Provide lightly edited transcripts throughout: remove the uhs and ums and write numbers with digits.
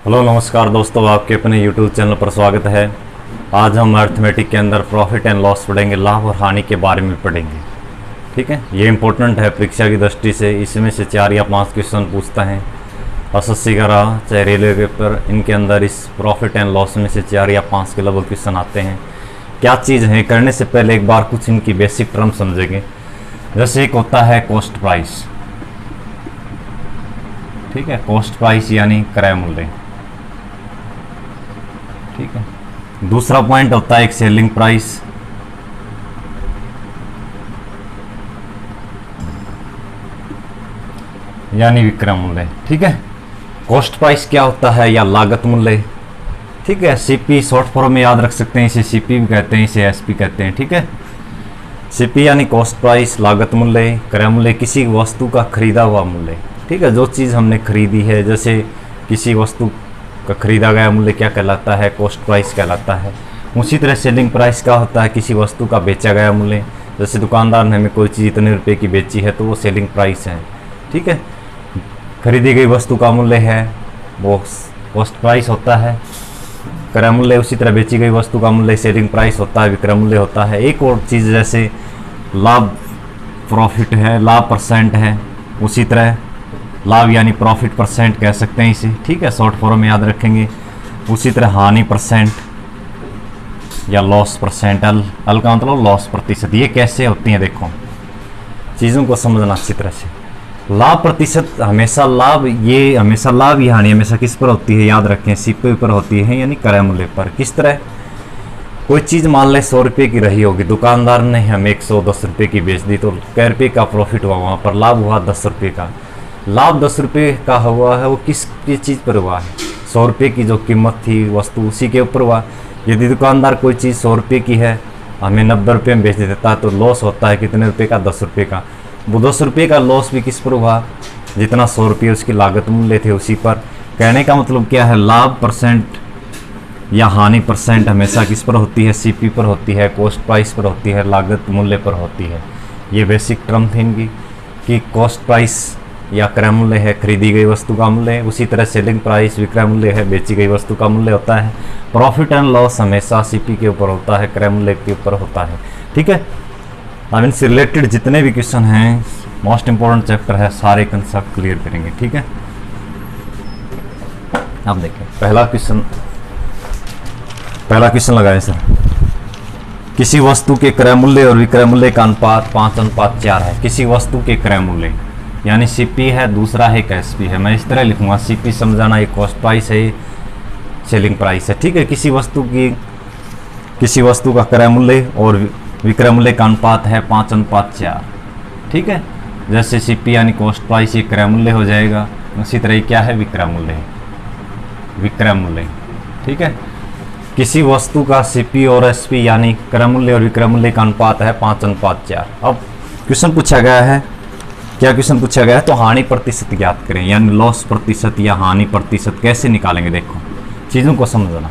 Hello नमस्कार दोस्तों, आपके अपने यूट्यूब चैनल पर स्वागत है। आज हम अर्थमेटिक के अंदर प्रॉफिट एंड लॉस पढ़ेंगे, लाभ और हानि के बारे में पढ़ेंगे। ठीक है, ये इंपॉर्टेंट है परीक्षा की दृष्टि से। इसमें से 4 या 5 क्वेश्चन पूछता है एसएससी का रहा चाहे रेलवे पेपर, इनके अंदर इस प्रॉफिट एंड लॉस में से 4 या 5 के लगभग क्वेश्चन आते हैं। क्या चीज़ है, करने से पहले एक बार कुछ इनकी बेसिक टर्म समझेंगे। जैसे एक होता है कॉस्ट प्राइस। ठीक है, कॉस्ट प्राइस यानी क्रय मूल्य। ठीक है, दूसरा पॉइंट होता है एक सेलिंग प्राइस। यानी विक्रय मूल्य। ठीक है, कॉस्ट प्राइस क्या होता है, या लागत मूल्य। ठीक है, सीपी शॉर्ट फॉर्म में याद रख सकते हैं, इसे सीपी भी कहते हैं, इसे एसपी कहते हैं। ठीक है, सीपी यानी कॉस्ट प्राइस, लागत मूल्य, क्रय मूल्य, किसी वस्तु का खरीदा हुआ मूल्य। ठीक है, जो चीज़ हमने खरीदी है, जैसे किसी वस्तु का खरीदा गया मूल्य क्या कहलाता है, कॉस्ट प्राइस कहलाता है। उसी तरह सेलिंग प्राइस क्या होता है, किसी वस्तु का बेचा गया मूल्य। जैसे दुकानदार ने हमें कोई चीज़ इतने रुपए की बेची है तो वो सेलिंग प्राइस है। ठीक है, खरीदी गई वस्तु का मूल्य है वो कॉस्ट प्राइस होता है। क्रय मूल्य उसी तरह बेची गई वस्तु का मूल्य सेलिंग प्राइस होता है, विक्रय मूल्य होता है। एक और चीज़ जैसे लाभ प्रॉफिट है, लाभ परसेंट है, उसी तरह लाभ यानी प्रॉफिट परसेंट कह सकते हैं इसे। ठीक है, शॉर्ट फॉर्म में याद रखेंगे। उसी तरह हानि परसेंट या लॉस परसेंट, अल का मतलब लॉस प्रतिशत। ये कैसे होती हैं, देखो चीज़ों को समझना अच्छी तरह से। लाभ प्रतिशत हमेशा लाभ, ये हमेशा लाभ या हानि हमेशा किस पर होती है, याद रखें, सीपी पर होती है, यानी क्रय मूल्य पर। किस तरह, कोई चीज़ मान लें 100 रुपये की रही होगी, दुकानदार ने हमें 110 रुपये की बेच दी, तो कै रुपये का प्रॉफिट हुआ, वहाँ पर लाभ हुआ 10 रुपये का। लाभ 10 रुपये का हुआ है, वो किस चीज़ पर हुआ है, 100 रुपये की जो कीमत थी वस्तु उसी के ऊपर हुआ। यदि दुकानदार कोई चीज़ 100 रुपये की है, हमें 90 रुपये में बेच देता है, तो लॉस होता है कितने रुपये का, 10 रुपये का। वो 10 रुपये का लॉस भी किस पर हुआ, जितना 100 रुपये उसकी लागत मूल्य थे उसी पर। कहने का मतलब क्या है, लाभ परसेंट या हानि परसेंट हमेशा किस पर होती है, सीपी पर होती है, कॉस्ट प्राइस पर होती है, लागत मूल्य पर होती है। ये बेसिक टर्म थे इनकी, कि कॉस्ट प्राइस या क्रय मूल्य है खरीदी गई वस्तु का मूल्य, उसी तरह सेलिंग प्राइस विक्रय मूल्य है बेची गई वस्तु का मूल्य होता है। प्रॉफिट एंड लॉस हमेशा सीपी के ऊपर होता है, क्रय मूल्य के ऊपर होता है। ठीक है, अब इनसे रिलेटेड जितने भी क्वेश्चन हैं, मोस्ट इंपॉर्टेंट चैप्टर है, सारे कंसेप्ट क्लियर करेंगे। ठीक है, अब देखें पहला क्वेश्चन लगाए सर। किसी वस्तु के क्रय मूल्य और विक्रय मूल्य का अनुपात 5:4 है। किसी वस्तु के क्रय मूल्य यानी सीपी है, दूसरा है एसपी है। मैं इस तरह लिखूंगा, सीपी समझाना, ये कॉस्ट प्राइस है, सेलिंग प्राइस है। ठीक है, किसी वस्तु का क्रय मूल्य और विक्रय मूल्य का अनुपात है 5:4। ठीक है, जैसे सीपी यानी कॉस्ट प्राइस, ये क्रय मूल्य हो जाएगा, उसी तरह क्या है, विक्रय मूल्य, विक्रय मूल्य। ठीक है, किसी वस्तु का सीपी और एसपी यानी क्रय मूल्य और विक्रय मूल्य का अनुपात है 5:4। अब क्वेश्चन पूछा गया है, क्या क्वेश्चन पूछा गया है, तो हानि प्रतिशत ज्ञात करें, यानी लॉस प्रतिशत या हानि प्रतिशत कैसे निकालेंगे। देखो चीज़ों को समझना,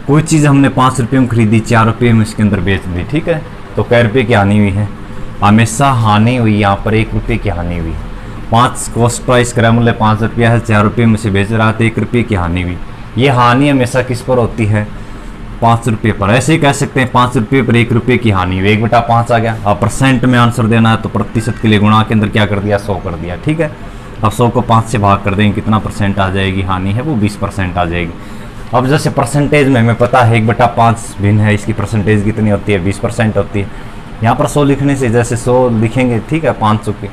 कोई चीज़ हमने 5 रुपये में खरीदी, 4 रुपये में इसके अंदर बेच दी। ठीक है, तो कै रुपये की हानि हुई है, हमेशा हानि हुई, यहाँ पर 1 रुपये की हानि हुई। 5 कॉस्ट प्राइस क्रय मूल्य 5 रुपया है, 4 रुपये में से बेच रहा था, 1 रुपये की हानि हुई। ये हानि हमेशा किस पर होती है, 5 रुपये पर। ऐसे ही कह सकते हैं 5 रुपये पर 1 रुपये की हानि हुई, 1/5 आ गया। अब परसेंट में आंसर देना है तो प्रतिशत के लिए गुणा के अंदर क्या कर दिया, 100 कर दिया। ठीक है, अब 100 को 5 से भाग कर देंगे, कितना परसेंट आ जाएगी, हानि है वो 20% आ जाएगी। अब जैसे परसेंटेज में हमें पता है 1/5 भिन्न है, इसकी परसेंटेज कितनी होती है, 20% होती है। यहाँ पर 100 लिखने से जैसे 100 लिखेंगे, ठीक है, 500 के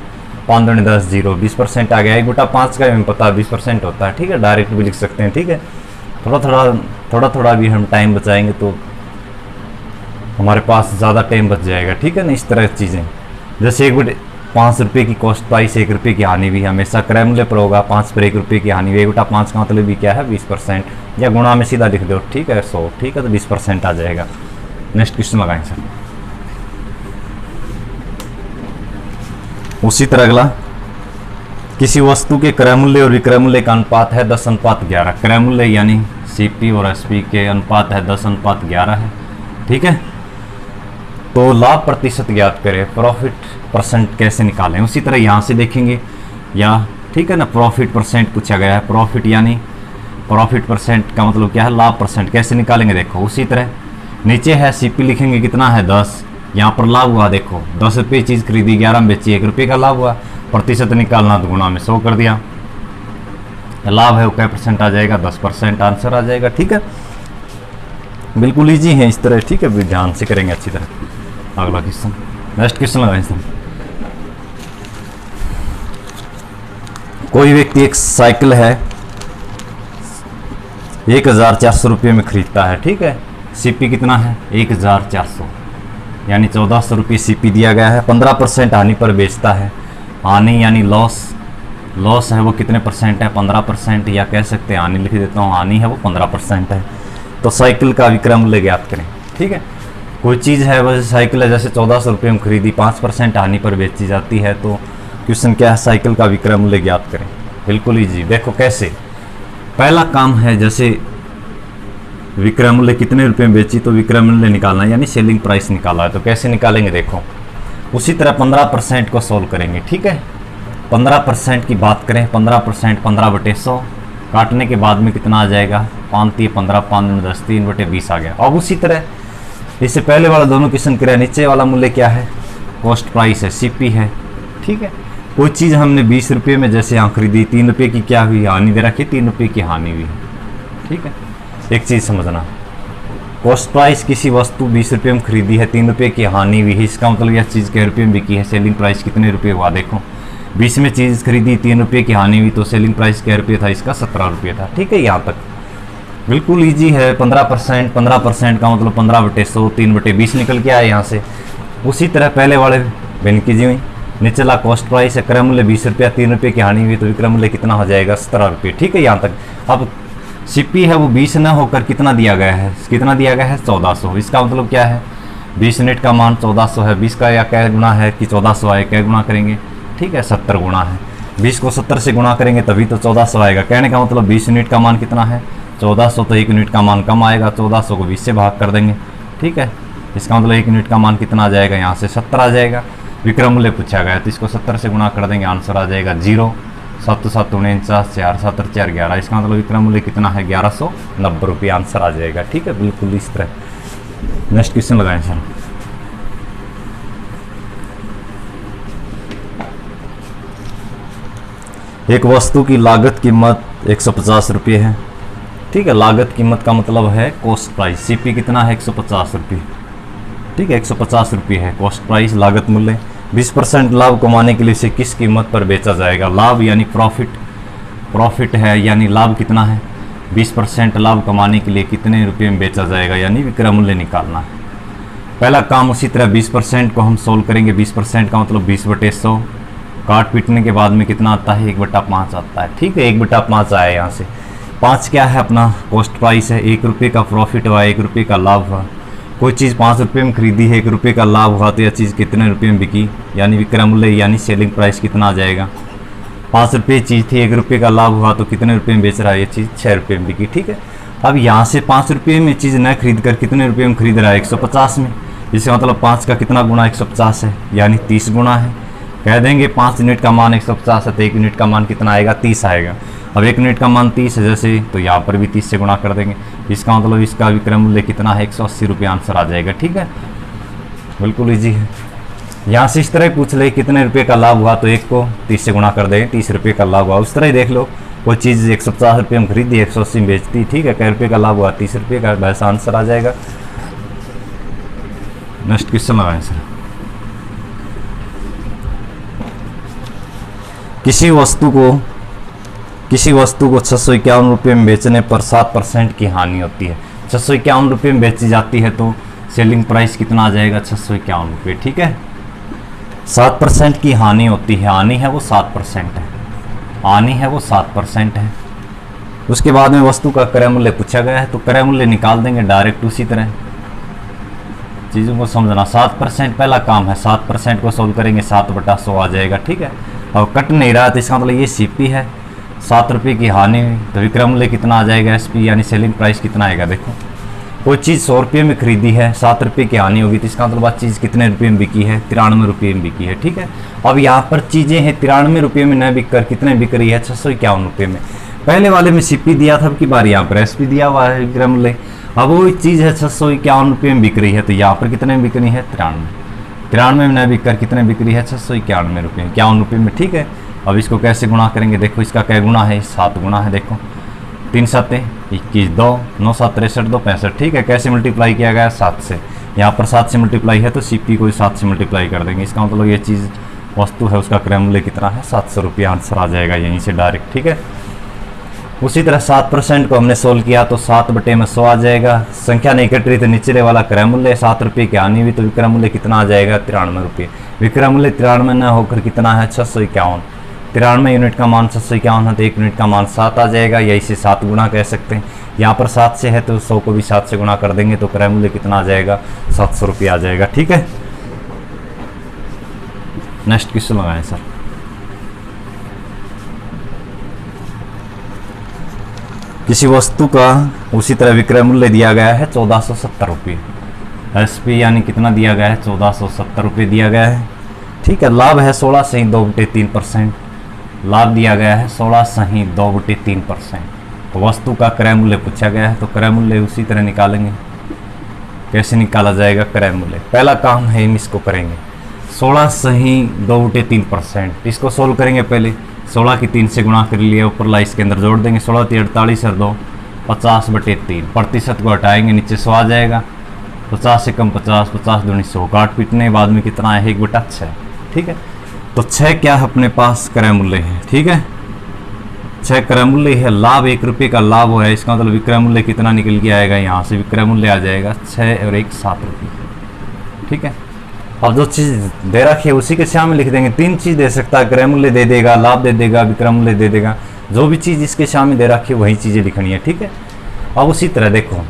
5 दूनी 10 0, 20% आ गया। 1/5 का हमें पता 20% होता है। ठीक है, डायरेक्ट भी लिख सकते हैं। ठीक है, थोड़ा थोड़ा भी हम टाइम बचाएंगे तो हमारे पास ज़्यादा टाइम बच जाएगा। ठीक है ना, इस तरह चीज़ें। जैसे 5 रुपये की कॉस्ट प्राइस, 1 रुपये की हानि भी हमेशा क्रय मूल्य पर होगा। 5 पर 1 रुपये की हानि, 1/5 का मतलब भी क्या है, 20%, या गुणा में सीधा लिख दो। ठीक है, 100। ठीक है, तो 20% आ जाएगा। नेक्स्ट क्वेश्चन लगाएं सर। उसी तरह अगला, किसी वस्तु के क्रय मूल्य और विक्रय मूल्य का अनुपात है 10:11। क्रय मूल्य यानी सीपी और एसपी के अनुपात है 10:11 है। ठीक है, तो लाभ प्रतिशत ज्ञात करें, प्रॉफिट परसेंट कैसे निकालें। उसी तरह यहाँ से देखेंगे, या ठीक है ना, प्रॉफिट परसेंट पूछा गया है। प्रॉफिट यानी प्रॉफिट परसेंट का मतलब क्या है, लाभ परसेंट। कैसे निकालेंगे देखो, उसी तरह नीचे है सीपी लिखेंगे, कितना है 10, यहाँ पर लाभ हुआ देखो 10 रुपये चीज़ खरीदी, 11 में बेची, 1 रुपये का लाभ हुआ। प्रतिशत निकालना तो गुणा में 100 कर दिया, लाभ है वो क्या परसेंट आ जाएगा, 10% आंसर आ जाएगा। ठीक है, बिल्कुल ईजी है इस तरह। ठीक है, ध्यान से करेंगे अच्छी तरह। अगला क्वेश्चन, नेक्स्ट क्वेश्चन लगाएं सर। कोई व्यक्ति एक साइकिल है 1400 रुपये में खरीदता है। ठीक है, सीपी कितना है 1400, यानी 1400 रुपये सीपी दिया गया है। 15% हानि पर बेचता है। हानि यानी लॉस है वो कितने परसेंट है, 15%, या कह सकते हैं हानि लिख देता हूँ, हानि है वो 15% है। तो साइकिल का विक्रय मूल्य ज्ञात करें। ठीक है, कोई चीज़ है वैसे साइकिल है, जैसे 1400 रुपये में खरीदी, 5% हानि पर बेची जाती है, तो क्वेश्चन क्या है, साइकिल का विक्रय मूल्य ज्ञात करें। बिल्कुल ईजी। देखो कैसे, पहला काम है जैसे विक्रय मूल्य कितने रुपए में बेची, तो विक्रय मूल्य निकालना यानी सेलिंग प्राइस निकाला है। तो कैसे निकालेंगे देखो, उसी तरह 15% को सोल्व करेंगे। ठीक है, 15% की बात करें, 15% 15/100 काटने के बाद में कितना आ जाएगा, 5 3 15, 5 10, 3/20 आ गया। अब उसी तरह इससे पहले वाला दोनों क्वेश्चन करें, नीचे वाला मूल्य क्या है, कॉस्ट प्राइस है, सीपी है। ठीक है, कोई चीज़ हमने 20 रुपये में जैसे यहाँ खरीदी, 3 रुपये की क्या हुई, हानि दे रखी, 3 रुपये की हानि हुई। ठीक है, एक चीज़ समझना, कॉस्ट प्राइस किसी वस्तु 20 रुपये में खरीदी है, 3 रुपये की हानि हुई है, इसका मतलब यह चीज़ के रुपये में बिकी है। सेलिंग प्राइस कितने रुपये हुआ देखो, 20 में चीज़ खरीदी, 3 रुपये की हानि हुई, तो सेलिंग प्राइस क्या रुपये था, इसका 17 रुपये था। ठीक है, यहाँ तक बिल्कुल ईजी है। 15% का मतलब 15/100, 3/20 निकल के आया यहाँ से। उसी तरह पहले वाले भिन्न कीजिए हुई, निचला कॉस्ट प्राइस है, क्रय मूल्य 20 रुपया, 3 रुपये की हानि हुई, तो विक्रय मूल्य कितना हो जाएगा, 17 रुपये। ठीक है, यहाँ तक। अब सीपी है वो 20 न होकर कितना दिया गया है, कितना दिया गया है, 1400। इसका मतलब क्या है, 20 यूनिट का मान 1400 है। 20 का या क्या गुना है कि 1400 आए, क्या गुना करेंगे, ठीक है 70 गुना है। 20 को 70 से गुना करेंगे तभी तो 1400 आएगा। कहने का मतलब 20 यूनिट का मान कितना है, 1400, तो 1 यूनिट का मान कम आएगा, 1400 को 20 से भाग कर देंगे। ठीक है, इसका मतलब 1 यूनिट का मान कितना आ जाएगा, यहाँ से 70 आ जाएगा। विक्रय मूल्य पूछा गया है तो इसको 70 से गुणा कर देंगे, आंसर आ जाएगा 0। 7 7 49, 4 7 4 11, इसका मतलब विक्रय मूल्य कितना है, 1190 रुपये, आंसर आ जाएगा। ठीक है, बिल्कुल इस तरह। नेक्स्ट क्वेश्चन लगाएं सर। एक वस्तु की लागत कीमत 150 रुपये है। ठीक है, लागत कीमत का मतलब है कॉस्ट प्राइस। सीपी कितना है, 150 रुपये। ठीक है, 150 रुपये है कॉस्ट प्राइस, लागत मूल्य। 20% लाभ कमाने के लिए इसे किस कीमत पर बेचा जाएगा, लाभ यानी प्रॉफिट है, यानी लाभ कितना है, 20% लाभ कमाने के लिए कितने रुपये में बेचा जाएगा, यानी विक्रय मूल्य निकालना है। पहला काम उसी तरह 20% को हम सोल्व करेंगे। 20% का मतलब 20/100, काट पीटने के बाद में कितना आता है, 1/5 आता है। ठीक है, 1/5 आया यहाँ से। 5 क्या है, अपना कॉस्ट प्राइस है, 1 रुपये का प्रॉफिट हुआ, 1 रुपये का लाभ हुआ। कोई चीज़ 5 रुपये में खरीदी है, 1 रुपये का लाभ हुआ, तो यह चीज़ कितने रुपये में बिकी, यानी विक्रय मूल्य यानी सेलिंग प्राइस कितना आ जाएगा। 5 रुपये चीज़ थी, 1 रुपये का लाभ हुआ, तो कितने रुपये में बेच रहा है, ये चीज़ 6 रुपये में बिकी। ठीक है, अब यहाँ से 5 रुपये में चीज़ न खरीद कर कितने रुपये में खरीद रहा है, 150 में। इसका मतलब 5 का कितना गुना, 150 है, यानी 30 गुना है। कह देंगे 5 यूनिट का मान 150 है, तो 1 यूनिट का मान कितना आएगा, 30 आएगा। अब 1 यूनिट का मान 30 है जैसे, तो यहाँ पर भी 30 से गुणा कर देंगे। इसका मतलब इसका विक्रय मूल्य कितना है, 180 रुपये, आंसर आ जाएगा। ठीक है, बिल्कुल ईजी है। यहाँ से इस तरह पूछ ले कितने रुपये का लाभ हुआ, तो 1 को 30 से गुणा कर देंगे, 30 रुपये का लाभ हुआ। उस तरह ही देख लो, कोई चीज़ 150 रुपये में खरीदी, 180 में बेचती। ठीक है, कै रुपये का लाभ हुआ, 30 रुपये का, वैसा आंसर आ जाएगा। नेक्स्ट क्वेश्चन लगाएं सर। किसी वस्तु को 651 रुपये में बेचने पर 7% की हानि होती है। 651 रुपये में बेची जाती है, तो सेलिंग प्राइस कितना आ जाएगा, 651 रुपये। ठीक है, 7% की हानि होती है, हानि है वो 7% है, हानि है वो 7% है। उसके बाद में वस्तु का क्रय मूल्य पूछा गया है, तो क्रय मूल्य निकाल देंगे डायरेक्ट। उसी तरह चीज़ों को समझना, 7% पहला काम है, 7% को सोल्व करेंगे, 7/100 आ जाएगा। ठीक है, और कट नहीं रहा, तो इसका मतलब ये सीपी है, 7 रुपये की हानि हुई, तो विक्रय मूल्य कितना आ जाएगा, एसपी यानी सेलिंग प्राइस कितना आएगा। देखो, कोई चीज़ 100 रुपये में खरीदी है, 7 रुपये की हानि होगी, तो इसका मतलब चीज़ कितने रुपये में बिकी है, 93 रुपये में बिकी है। ठीक है, अब यहाँ पर चीज़ें हैं 93 रुपये में न बिक कर कितने बिक रही है, 651 रुपये में। पहले वाले में सीपी दिया था, अब की बार यहाँ पर एसपी दिया हुआ है विक्रय मूल्य। अब वो चीज़ है 651 में बिक रही है, तो यहाँ पर कितने में बिक रही है 93 में न बिक कर कितने बिक रही है 691 रुपये 51 रुपये में। ठीक है, अब इसको कैसे गुणा करेंगे, देखो इसका क्या गुणा है, 7 गुणा है। देखो 3 7 21 2 9 7 63 2 65। ठीक है, कैसे मल्टीप्लाई किया गया 7 से, यहाँ पर 7 से मल्टीप्लाई है तो सीपी को 7 से मल्टीप्लाई कर देंगे। इसका मतलब ये चीज़ वस्तु है उसका क्रय मूल्य कितना है 700 रुपये, आंसर आ जाएगा यहीं से डायरेक्ट। ठीक है, उसी तरह 7% को हमने सोल्व किया तो 7/100 आ जाएगा। संख्या नहीं कट रही तो निचले वाला क्रय मूल्य 7 रुपये की आनी हुई तो विक्रय मूल्य कितना आ जाएगा 93 रुपये। विक्रय मूल्य 93 न होकर कितना है 651। 93 यूनिट का मान 651 है तो 1 यूनिट का मान 7 आ जाएगा, यही से 7 गुणा कह सकते हैं। यहाँ पर 7 से है तो 100 को भी 7 से गुणा कर देंगे तो क्रय मूल्य कितना आ जाएगा 700 रुपये आ जाएगा। ठीक है, नेक्स्ट क्वेश्चन लगाएं सर। किसी वस्तु का उसी तरह विक्रय मूल्य दिया गया है 1470 रुपये, एसपी यानी कितना दिया गया है 1470 रुपये दिया गया है। ठीक है, लाभ है 16 सही 2/3%, लाभ दिया गया है 16 सही 2/3%। तो वस्तु का क्रय मूल्य पूछा गया है तो क्रय मूल्य उसी तरह निकालेंगे। कैसे निकाला जाएगा क्रय मूल्य, पहला काम है हम इसको करेंगे 16 सही 2/3%, इसको सोल्व करेंगे। पहले 16 की 3 से गुणा कर लिया, ऊपर ला इसके अंदर जोड़ देंगे 16 × 48 और 2 50/3, प्रतिशत को हटाएंगे नीचे 100 आ जाएगा। 50 से कम 50, 50 दूनी 100, काट पीटने बाद में कितना है 1/6। ठीक है, तो 6 क्या है अपने पास क्रय मूल्य है। ठीक है, 6 क्रय मूल्य है। लाभ 1 रुपये का लाभ हो है, इसका मतलब विक्रय मूल्य कितना निकल के आएगा, यहाँ से विक्रय मूल्य आ जाएगा 6 और 1 7 रुपये। ठीक है, अब जो चीज़ दे रखी है उसी के सामने लिख देंगे। 3 चीज़ दे सकता है, क्रय मूल्य दे देगा, लाभ दे देगा, विक्रय मूल्य दे देगा। जो भी चीज़ इसके सामने दे रखी है वही चीज़ें लिखनी है। ठीक है, अब उसी तरह देखो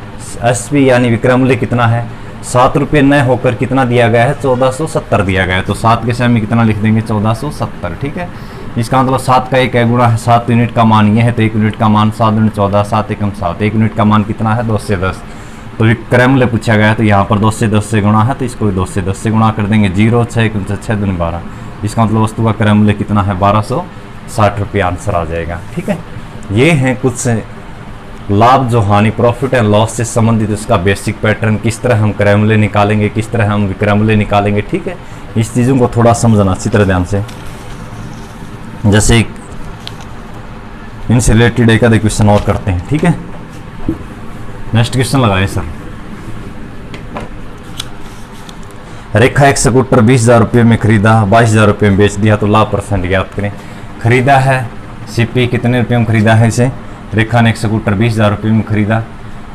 एसपी यानी विक्रय मूल्य कितना है 7 रुपये न होकर कितना दिया गया है 1470 दिया गया है, तो 7 के सामने कितना लिख देंगे 1470। ठीक है, इसका मतलब 7 का 1 गुणा है 7 यूनिट का मान ये है तो 1 यूनिट का मान 7 × 14 7 × 7, 1 यूनिट का मान कितना है 2 से 10। तो विक्रय मूल्य पूछा गया है तो यहाँ पर 2 से 10 से गुणा है तो इसको भी 2 से 10 से गुणा कर देंगे। 0 6 × 6 दूनी 12, इसका मतलब वस्तु का क्रय मूल्य कितना है 1260 रुपये, आंसर आ जाएगा। ठीक है, ये हैं कुछ लाभ जो हानि प्रॉफिट एंड लॉस से संबंधित उसका बेसिक पैटर्न, किस तरह हम क्रय मूल्य निकालेंगे, किस तरह हम विक्रय मूल्य निकालेंगे। ठीक है, इस चीज़ों को थोड़ा समझना अच्छी तरह ध्यान से। जैसे इनसे रिलेटेड एक आधे क्वेश्चन और करते हैं। ठीक है, नेक्स्ट क्वेश्चन लगाए सर। रेखा एक स्कूटर 20,000 रुपये में खरीदा, 22,000 रुपये में बेच दिया तो लाभ परसेंट ज्ञात करें। खरीदा है सीपी कितने रुपये में खरीदा है इसे, रेखा ने एक स्कूटर 20,000 रुपये में खरीदा।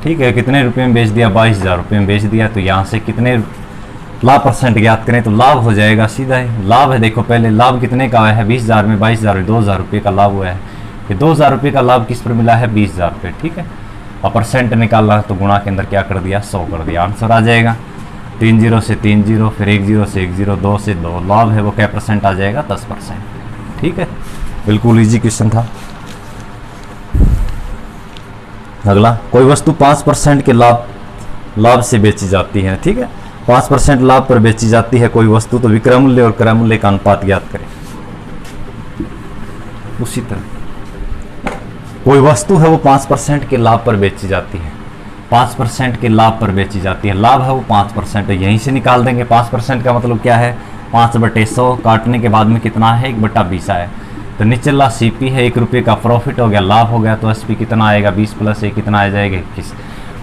ठीक है, कितने रुपये में बेच दिया 22,000 रुपये में बेच दिया, तो यहाँ से कितने लाभ परसेंट ज्ञात करें तो लाभ हो जाएगा सीधा ही। लाभ है देखो पहले लाभ कितने का है 20,000 में 22,000 में 2,000 रुपये का लाभ हुआ है, कि 2,000 रुपये का लाभ किस पर मिला है 20,000 रुपये। ठीक है, और परसेंट निकालना तो गुणा के अंदर क्या कर दिया 100 कर दिया, आंसर आ जाएगा। 3 0 से 3 0, फिर 1 0 से 1 0, 2 से 2, लाभ है वो क्या परसेंट आ जाएगा 10%। ठीक है, बिल्कुल इजी क्वेश्चन था। अगला, कोई वस्तु 5% के लाभ से बेची जाती है। ठीक है, 5% लाभ पर बेची जाती है कोई वस्तु, तो विक्रय मूल्य और क्रय मूल्य का अनुपात ज्ञात करें। उसी तरह कोई वस्तु है वो 5% के लाभ पर बेची जाती है, 5% के लाभ पर बेची जाती है, लाभ है वो 5% है, यहीं से निकाल देंगे। 5% का मतलब क्या है 5/100, काटने के बाद में कितना है 1/20 है, तो निचला सीपी है 1 रुपये का, प्रॉफिट हो गया, लाभ हो गया, तो एसपी कितना आएगा 20 + 1 कितना आ जाएगा 21।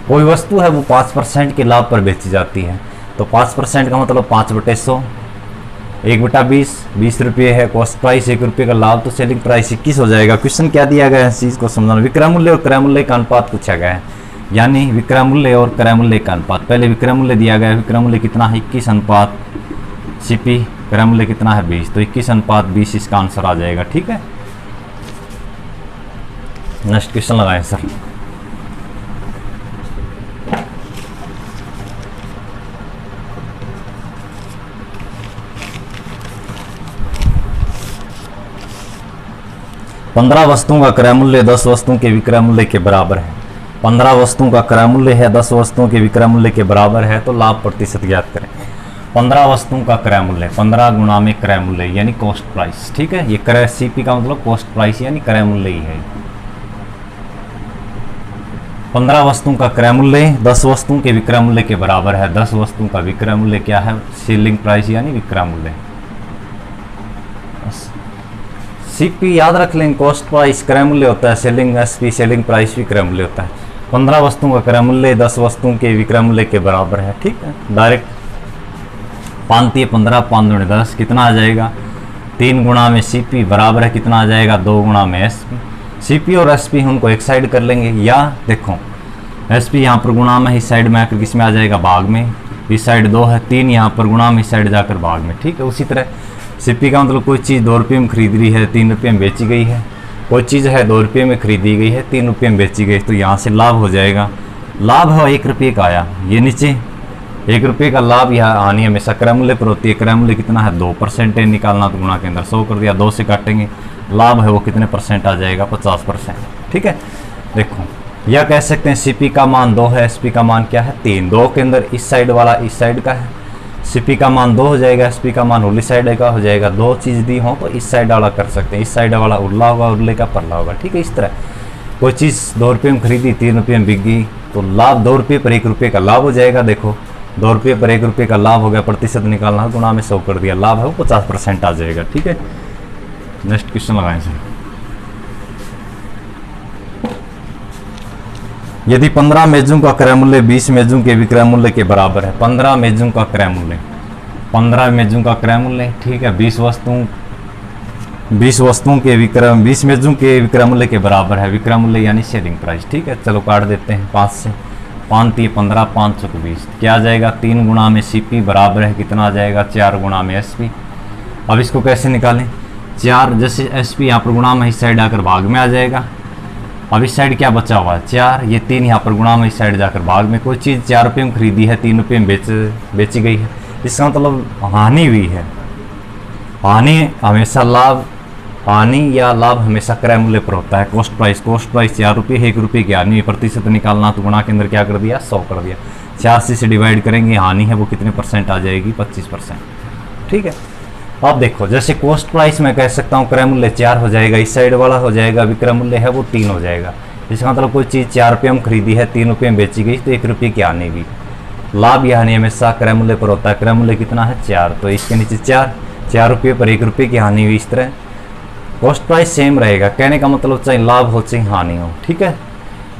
कोई वस्तु है वो 5% के लाभ पर बेची जाती है, तो 5% का मतलब 5/100, 1/20, 20 रुपये है कॉस्ट प्राइस, 1 रुपये का लाभ, तो सेलिंग प्राइस 21 हो जाएगा। क्वेश्चन क्या दिया गया है इस चीज़ को समझाना। विक्रय मूल्य और क्रय मूल्य का अनुपात पूछा गया है, यानी विक्रय मूल्य और क्रय मूल्य का अनुपात। पहले विक्रय मूल्य दिया गया है, विक्रय मूल्य कितना है 21 अनुपात सीपी, क्रय मूल्य कितना है 20, तो 21 अनुपात 20 इसका आंसर आ जाएगा। ठीक है, नेक्स्ट क्वेश्चन लगाएं सर। पंद्रह वस्तुओं का क्रय मूल्य 10 वस्तुओं के विक्रय मूल्य के बराबर है। 15 वस्तुओं का क्रय मूल्य है 10 वस्तुओं के विक्रय मूल्य के बराबर है, तो लाभ प्रतिशत ज्ञात करें। 15 वस्तुओं का क्रय मूल्य 15 गुणा में क्रय मूल्य यानी कॉस्ट प्राइस। ठीक है, ये क्रय सीपी का मतलब कॉस्ट प्राइस यानी क्रय मूल्य ही है। 15 वस्तुओं का क्रय मूल्य 10 वस्तुओं के विक्रय मूल्य के बराबर है। 10 वस्तुओं का विक्रय मूल्य क्या है? सेलिंग प्राइस यानी विक्रय मूल्य। सीपी याद रख लें, कॉस्ट प्राइस क्रय मूल्य होता है, सेलिंग एसपी सेलिंग प्राइस विक्रय मूल्य होता है। 15 वस्तुओं का क्रय मूल्य 10 वस्तुओं के विक्रय मूल्य के बराबर है। ठीक है, डायरेक्ट 5 15 5 दूनी 10 कितना आ जाएगा? 3 गुणा में सीपी बराबर है कितना आ जाएगा? 2 गुणा में एसपी। सीपी और एसपी हम को एक साइड कर लेंगे, या देखो एसपी यहाँ पर गुणा में इस साइड में आकर किस में आ जाएगा? भाग में। इस साइड 2 है, 3 यहाँ पर गुणा में इस साइड जाकर भाग में। ठीक है, उसी तरह सीपी का मतलब कोई चीज़ 2 रुपये में खरीद रही है, 3 रुपये में बेची गई है। कोई चीज़ है 2 रुपये में खरीदी गई है, 3 रुपये में बेची गई, तो यहाँ से लाभ हो जाएगा। लाभ है 1 रुपये का आया, ये नीचे 1 रुपये का लाभ यहाँ आनी हमेशा क्रय मूल्य पर होती है। क्रय मूल्य कितना है? 2% है, निकालना तो गुणा के अंदर 100 कर दिया, 2 से काटेंगे, लाभ है वो कितने परसेंट आ जाएगा? 50%। ठीक है, देखो या कह सकते हैं सीपी का मान 2 है, एसपी का मान क्या है? 3। 2 के अंदर इस साइड वाला इस साइड का है, सीपी का मान 2 हो जाएगा, एसपी का मान उर्ली साइड का हो जाएगा। 2 चीज़ दी हो तो इस साइड वाला कर सकते हैं, इस साइड वाला उर्ला होगा, उर्ले का परला होगा। ठीक है, इस तरह कोई चीज़ 2 रुपये में खरीदी, 3 रुपये में बिक गई, तो लाभ 2 रुपये पर 1 रुपये का लाभ हो जाएगा। देखो 2 रुपये पर 1 रुपये का लाभ हो गया, प्रतिशत निकालना गुणा में 100 कर दिया, लाभ है वो 50% आ जाएगा। ठीक है, नेक्स्ट क्वेश्चन लगाएं सर। यदि 15 मेजों का क्रय मूल्य 20 मेजों के विक्रय मूल्य के बराबर है। 15 मेजों का क्रय मूल्य, 15 मेजों का क्रय मूल्य, ठीक है, 20 वस्तुओं के विक्रय 20 मेजों के विक्रय मूल्य के बराबर है। विक्रय मूल्य यानी सेलिंग प्राइस। ठीक है, चलो काट देते हैं 5 से। 5 3 15 5 चौक 20 क्या आ जाएगा? 3 गुणा में सीपी बराबर है कितना आ जाएगा? 4 गुणा में एसपी। अब इसको कैसे निकालें? 4 जैसे एसपी यहाँ पर गुणा में इस साइड आकर भाग में आ जाएगा। अब इस साइड क्या बचा हुआ है? 4, ये 3 यहाँ पर गुणा में इस साइड जाकर भाग में। कोई चीज़ 4 रुपये में खरीदी है, 3 रुपये में बेची गई है, इसका मतलब हानि हुई है। हानि हमेशा लाभ, हानि या लाभ हमेशा क्रय मूल्य पर होता है। कॉस्ट प्राइस 4 रुपये है, 1 रुपये की हानि, प्रतिशत निकालना तो गुणा के अंदर क्या कर दिया? 100 कर दिया। 4 से डिवाइड करेंगे, हानि है वो कितने परसेंट आ जाएगी? 25%। ठीक है, अब देखो जैसे कॉस्ट प्राइस में कह सकता हूँ क्रय मूल्य 4 हो जाएगा, इस साइड वाला हो जाएगा, विक्रय मूल्य है वो 3 हो जाएगा। इसका मतलब कोई चीज़ 4 रुपये में खरीदी है, 3 रुपये में बेची गई, तो 1 रुपये की हानि भी। लाभ या हानि हमेशा क्रय मूल्य पर होता है। क्रय मूल्य कितना है? 4, तो इसके नीचे 4 रुपये पर 1 रुपये की हानि हुई। इस तरह कॉस्ट प्राइस सेम रहेगा, कहने का मतलब चाहे लाभ हो चाहे हानि हो। ठीक है,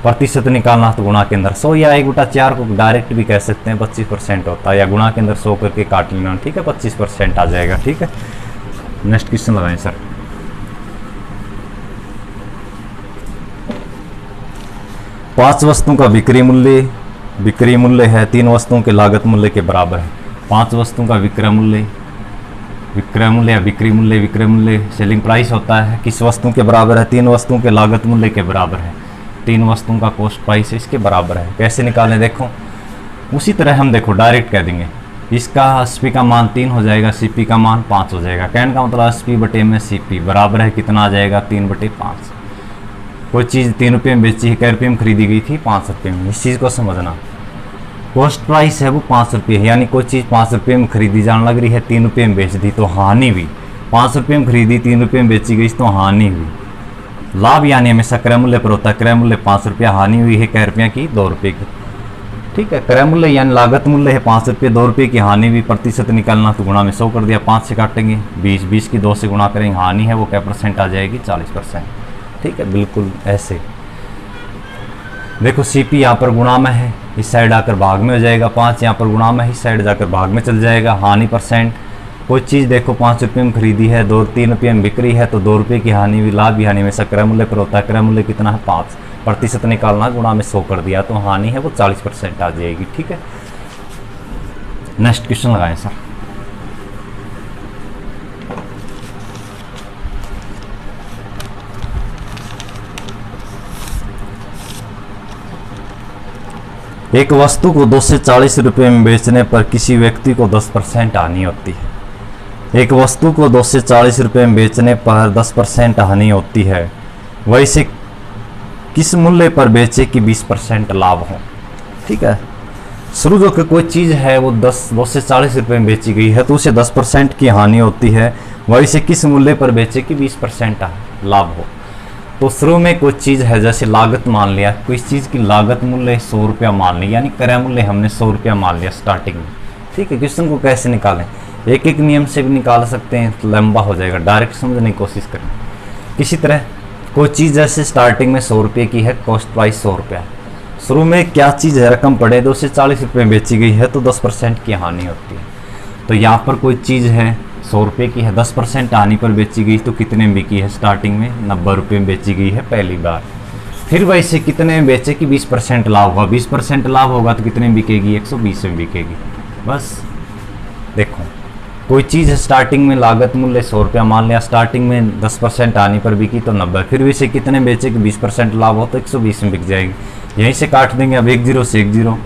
प्रतिशत निकालना तो गुणा के अंदर 100 या 1/4 को डायरेक्ट भी कह सकते हैं, 25% होता है, या गुणा के अंदर 100 करके काट लेना। ठीक है, 25% आ जाएगा। ठीक है, नेक्स्ट क्वेश्चन लगाएं सर। पांच वस्तुओं का बिक्री मूल्य है 3 वस्तुओं के लागत मूल्य के बराबर है। 5 वस्तुओं का विक्रय मूल्य या बिक्री मूल्य सेलिंग प्राइस होता है, किस वस्तु के बराबर है? 3 वस्तुओं के लागत मूल्य के बराबर है। 3 वस्तुओं का कॉस्ट प्राइस इसके बराबर है। कैसे निकालें? देखो उसी तरह हम देखो डायरेक्ट कह देंगे, इसका एसपी का मान 3 हो जाएगा, सीपी का मान 5 हो जाएगा। कहने का मतलब एसपी बटे में सीपी बराबर है कितना आ जाएगा? 3/5। कोई चीज़ 3 रुपये में बेची है, कै रुपये में खरीदी गई थी? 5 रुपये में। इस चीज़ को समझना, कॉस्ट प्राइस है वो 5 रुपये है, यानी कोई चीज़ 5 रुपये में खरीदी जाने लग रही है, 3 रुपये में बेच दी तो हानि हुई। 5 रुपये में खरीदी, 3 रुपये में बेची गई तो हानि हुई। लाभ यानी हमेशा क्रय मूल्य पर होता है। क्रय मूल्य 5 रुपया, हानि हुई है कै रुपये की? 2 रुपये की। ठीक है, क्रय मूल्य यानी लागत मूल्य है 5 रुपये, 2 रुपये की हानि भी, प्रतिशत निकालना तो गुणा में 100 कर दिया। 5 से काटेंगे 20 की 2 से गुणा करेंगे, हानि है वो क्या परसेंट आ जाएगी? 40%। ठीक है, बिल्कुल ऐसे देखो सीपी यहाँ पर गुणा में है, इस साइड आकर भाग में हो जाएगा। 5 यहाँ पर गुणा में है, इस साइड जाकर भाग में चल जाएगा। हानि परसेंट, कोई चीज़ देखो 5 रुपये में खरीदी है, 3 रुपये में बिक्री है, तो 2 रुपये की हानि भी। लाभ भी हानि हमेशा क्रय मूल्य पर होता है। क्रय मूल्य कितना है? 5, प्रतिशत निकालना गुणा में 100 कर दिया, तो हानि है वो 40% आ जाएगी। ठीक है, नेक्स्ट क्वेश्चन लगाएं सर। एक वस्तु को 2 से 40 रुपये में बेचने पर किसी व्यक्ति को 10% हानि होती है। एक वस्तु को 2 से 40 रुपये में बेचने पर 10% हानि होती है, वह इसे किस मूल्य पर बेचे कि 20% लाभ हो? ठीक है, शुरू जो कोई चीज़ है वो 2 से 40 रुपये में बेची गई है तो उसे 10% की हानि होती है, वह इसे किस मूल्य पर बेचे कि 20% लाभ हो? तो शुरू में कुछ चीज़ है, जैसे लागत मान लिया, कोई चीज़ की लागत मूल्य 100 रुपया मान लिया, यानी क्रय मूल्य हमने 100 रुपया मान लिया स्टार्टिंग में। ठीक है, क्वेश्चन को कैसे निकालें, एक एक नियम से भी निकाल सकते हैं, तो लंबा हो जाएगा, डायरेक्ट समझने की कोशिश करें। किसी तरह कोई चीज़ जैसे स्टार्टिंग में 100 रुपये की है, कॉस्ट प्राइस 100 रुपया है, शुरू में क्या चीज़ है, रकम पड़े 240 रुपये में बेची गई है, तो 10% की हानि होती है। तो यहाँ पर कोई चीज़ है 100 रुपये की है, 10% हानि पर बेची गई, तो कितने में बिकी है, स्टार्टिंग में 90 रुपये में बेची गई है पहली बार। फिर वैसे कितने में बेचे कि 20% लाभ होगा, 20% लाभ होगा तो कितने में बिकेगी, 120 में बिकेगी। बस देखो, कोई चीज़ है स्टार्टिंग में लागत मूल्य 100 रुपया मान लिया, स्टार्टिंग में 10% आने पर बिकी तो 90, फिर भी से कितने बेचे कि 20% लाभ हो तो 120 में बिक जाएगी। यहीं से काट देंगे अब 1 0 से 1 0,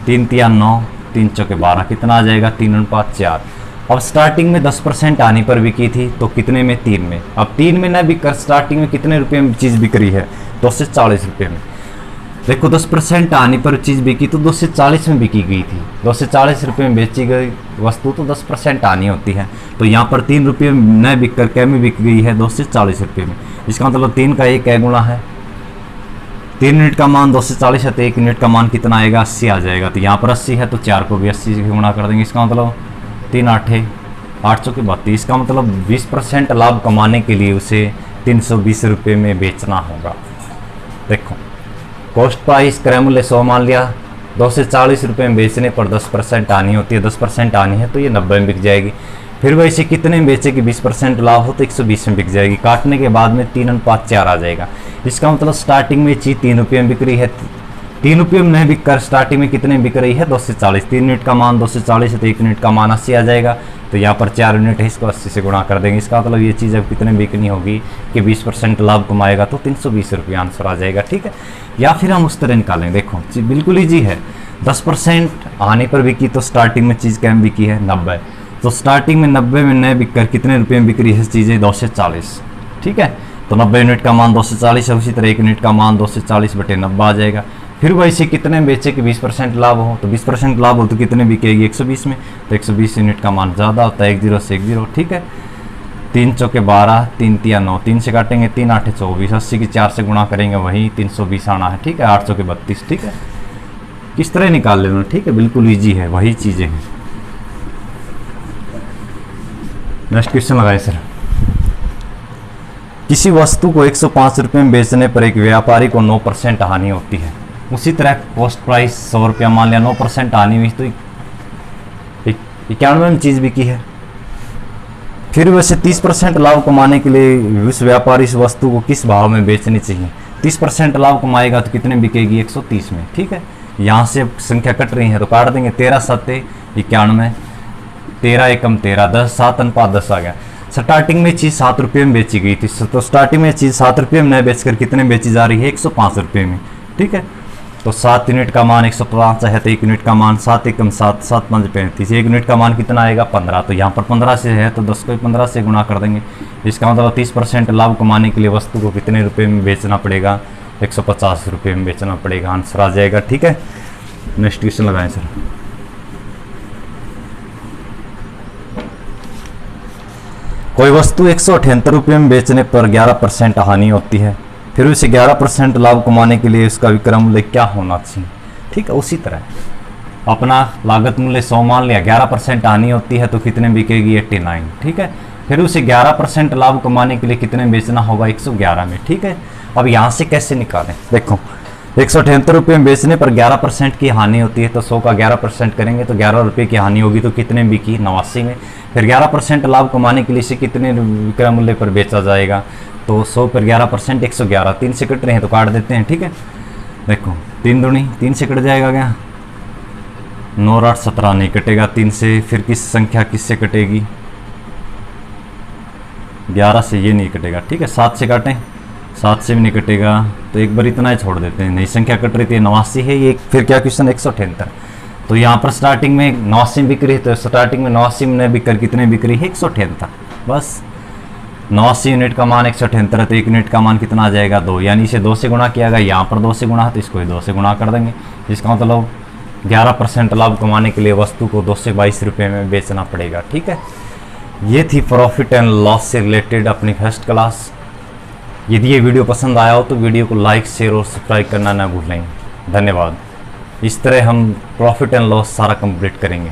3 3 9, 3 चौके 12, कितना आ जाएगा 3:4। अब स्टार्टिंग में 10% आने पर बिकी थी तो कितने में, 3 में। अब 3 में ना बिक कर स्टार्टिंग में कितने रुपये में चीज़ बिक रही है, 240 रुपये में। देखो 10% आने पर चीज़ बिकी तो 240 में बिकी गई थी, 240 रुपये में बेची गई वस्तु तो 10% आनी होती है। तो यहाँ पर 3 रुपये न बिक कर क्या में बिक गई है, 240 रुपये में। इसका मतलब 3 का 1 गुणा है, 3 यूनिट का मान 240 है तो 1 यूनिट का मान कितना आएगा, 80 आ जाएगा। तो यहाँ पर 80 है तो 4 को भी 80 से गुणा कर देंगे। इसका मतलब 3 8 8 चौके 32, इसका मतलब 20% लाभ कमाने के लिए उसे 320 रुपये में बेचना होगा। देखो कॉस्ट प्राइस क्रय मूल्य 100 मान लिया, 240 रुपये में बेचने पर 10% आनी होती है, 10% आनी है तो ये 90 में बिक जाएगी। फिर वैसे कितने में बेचे कि 20% लाभ हो तो 120 में बिक जाएगी। काटने के बाद में 3:4 आ जाएगा। इसका मतलब स्टार्टिंग में चीज़ 3 रुपये में बिक रही है, 3 रुपये में नहीं बिक कर स्टार्टिंग में कितने में बिक रही है, 240। 3 यूनिट का मान 240 है तो 1 यूनिट का मान 80 आ जाएगा। तो यहाँ पर 4 यूनिट है, इसको 80 से गुणा कर देंगे। इसका मतलब ये चीज़ अब कितने बिकनी होगी कि 20% लाभ कमाएगा तो 320 रुपये आंसर आ जाएगा। ठीक है, या फिर हम उस तरह निकालें। देखो बिल्कुल ईजी है, 10% आने पर बिकी तो स्टार्टिंग में चीज़ क्या में बिकी है, 90। तो स्टार्टिंग में 90 में न बिक कर कितने रुपये में बिक रही है चीज़ें, 240। ठीक है, तो 90 यूनिट का मान 240 है, उसी तरह 1 यूनिट का मान 240/90 आ जाएगा। फिर वैसे कितने बेचे कि 20% लाभ हो, तो 20% लाभ हो तो कितने बिकेगी, 120 में। तो 120 यूनिट का मान ज़्यादा होता है, 1 0 से 1 0। ठीक है, 3 चौके 12, 3 3 9, 3 से काटेंगे 3 8 24, 80 की 4 से गुणा करेंगे वही 320 आना है। ठीक है, 8 चौके 32। ठीक है, किस तरह निकाल लेना। ठीक है, बिल्कुल ईजी है, वही चीज़ें हैं। नेक्स्ट क्वेश्चन लगाए सर। किसी वस्तु को 105 रुपये में बेचने पर एक व्यापारी को 9% हानि होती है। उसी तरह कॉस्ट प्राइस 100 रुपया मान लिया, 9% हानि हुई तो 91 में चीज़ बिकी है। फिर वैसे 30% लाभ कमाने के लिए उस व्यापारी इस वस्तु को किस भाव में बेचनी चाहिए। 30% लाभ कमाएगा तो कितने बिकेगी, 130 में। ठीक है, यहाँ से संख्या कट रही है तो काट देंगे, 13 7 91, 13 एकम 13, 10 7:10 आ गया। स्टार्टिंग में चीज़ 7 रुपये में बेची गई थी, तो स्टार्टिंग में चीज़ 7 रुपये में न बेचकर कितने बेची जा रही है, 105 रुपये में। ठीक है, तो 7 यूनिट का मान 105 है तो 1 यूनिट का मान 7 एकम 7, 7 5 35, 1 यूनिट का मान कितना आएगा, 15। तो यहाँ पर 15 से है तो 10 को 15 से गुणा कर देंगे। इसका मतलब 30% लाभ कमाने के लिए वस्तु को कितने रुपये में बेचना पड़ेगा, 150 रुपये में बेचना पड़ेगा। आंसर आ जाएगा। ठीक है, नेक्स्ट क्वेश्चन लगाएं सर। कोई वस्तु 178 रुपये में बेचने पर 11% हानि होती है। फिर उसे 11% लाभ कमाने के लिए उसका विक्रय मूल्य क्या होना चाहिए। ठीक है, उसी तरह अपना लागत मूल्य 100 मान लिया, 11% हानि होती है तो कितने बिकेगी, 89। ठीक है, फिर उसे 11% लाभ कमाने के लिए कितने बेचना होगा, 111 में। ठीक है, अब यहाँ से कैसे निकालें। देखो 178 रुपये में बेचने पर 11% की हानि होती है, तो 100 का 11% करेंगे तो 11 रुपये की हानि होगी तो कितने बिकी, 89 में। फिर 11% लाभ कमाने के लिए इसे कितने विक्रय मूल्य पर बेचा जाएगा, तो 100 पर 11% 111। 3 से कट रहे हैं तो काट देते हैं। ठीक है, देखो 3 दूनी 3 से कट जाएगा क्या, 9 8 17 नहीं कटेगा 3 से। फिर किस संख्या किससे कटेगी, 11 से ये नहीं कटेगा। ठीक है, 7 से काटें, 7 से भी नहीं कटेगा तो एक बार इतना ही छोड़ देते हैं। नई संख्या कट रही थी, 89 है ये। फिर क्या क्वेश्चन, 178। तो यहाँ पर स्टार्टिंग में 89 बिक रही है, तो स्टार्टिंग में 89 में न बिककर कितने बिक रही है, 178। बस 89 यूनिट का मान 178 है तो 1 यूनिट का मान कितना आ जाएगा, 2। यानी इसे 2 से गुणा किया गया, यहाँ पर 2 से गुणा है तो इसको 2 से गुणा कर देंगे। इसका मतलब 11% लाभ कमाने के लिए वस्तु को 222 रुपये में बेचना पड़ेगा। ठीक है, ये थी प्रॉफिट एंड लॉस से रिलेटेड अपनी फर्स्ट क्लास। यदि ये वीडियो पसंद आया हो तो वीडियो को लाइक, शेयर और सब्सक्राइब करना ना भूलें। धन्यवाद। इस तरह हम प्रॉफिट एंड लॉस सारा कंप्लीट करेंगे।